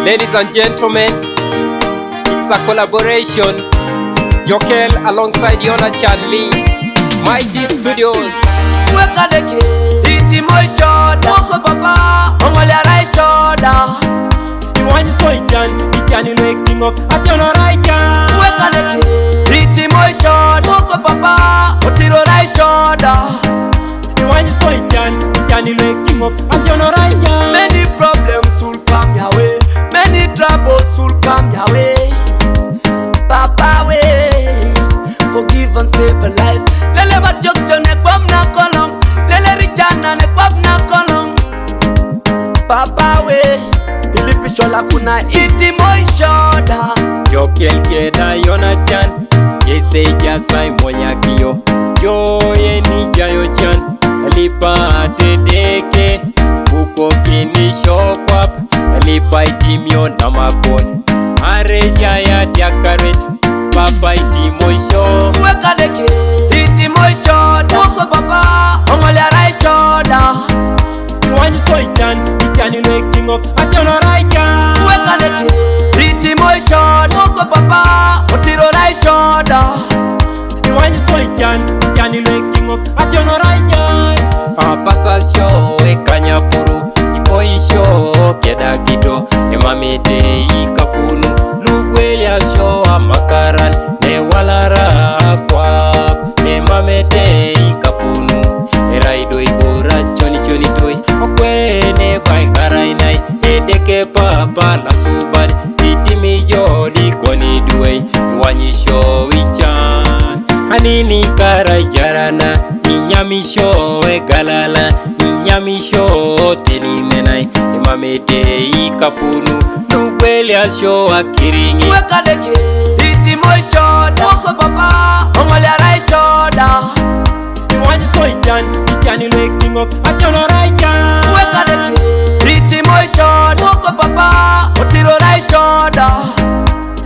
Ladies and gentlemen, it's a collaboration. Jokel alongside Yonachan Lee, Mighty Studios. Wekaleke, Itimoi sioda, Moko papa, Ongolerai sioda. Iwanyi soijan, Ichani waking up, Ationorai jan. Wekaleke, Itimoi sioda, Moko papa, Otirorai sioda. Iwanyi soijan, Ichani waking up, Ationorai jan. Many problems will come your way, many troubles will come your way. Papa way, forgive and save a life. Lele batjokso ne kwam na kolong, lele rijana ne kwam na kolong. Papa way, ilipishola kuna Itimoi sioda. Jokel Yonachan Lee, Yese jasai monyakio. Joye ni jayo chan, Lipa atedeke. Uko kini shokwap, Lipa itimio namakon. Areja ya diakaret, Papa Itimoi sioda. Wekaleke, Itimoi sioda, Moko papa, Ongolerai sioda. Iwanyi soijan, Ichani waking up, Ationorai jan. Wekaleke, Itimoi sioda, Moko papa, Otirorai sioda. Iwanyi soijan, Ichani waking up, Ationorai jan. Pasal show ekanyapuru, Ipoi show keda kido. Emamete ikapunu, Lugwelia show amakaran. Ne walara kwap, Emamete ikapunu. Eraido ibora choni choni toy, Okwene bai karainai. Edeke papa la subad, Itimi jodi koni duwe. Iwanyi show ichan, Anini karai jarana. Inyami show galala, Inyami show teni menai. Emamete ikapunu, Lugwelia show akiringi. Wekaleke, Itimoi sioda, Moko papa, Ongolerai sioda. Iwanyi soijan, Ichani waking up, Ationorai jan. Wekaleke, Itimoi sioda, Moko papa, Otirorai sioda.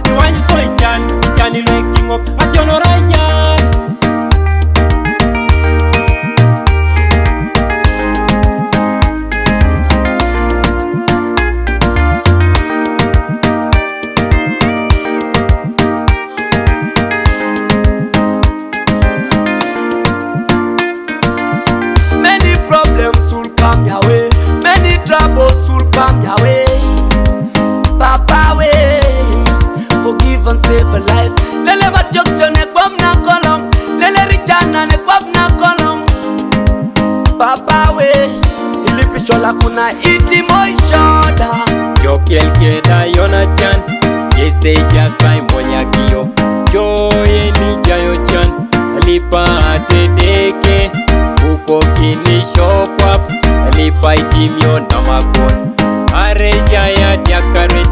Iwanyi soijan, Ichani waking up, Ationorai jan. Many problems will come your way, many troubles will come your way. Papa way, forgive and save a life. Lele batjokso ne kwam na kolong, lele rijana ne kwam na kolong. Papa way, ilipishola kuna Itimoi sioda. Jokel Yonachan Lee, Yese jasai monyakio. Joye ni jayo chan, Lipa atedeke. Uko kini shokwap, Lipa itimio namakon. Areja ya diakaret,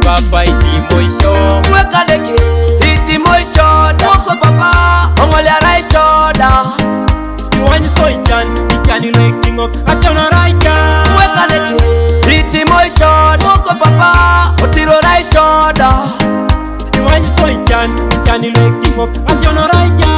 Papa Itimoi sioda. Wekaleke, Itimoi sioda, Moko papa, Ongolerai sioda. Iwanyi soijan, Ichani waking up, Ationorai jan. Wekaleke, Itimoi sioda, Moko papa, Otirorai sioda. Iwanyi soijan, Ichani waking up, Ationorai jan.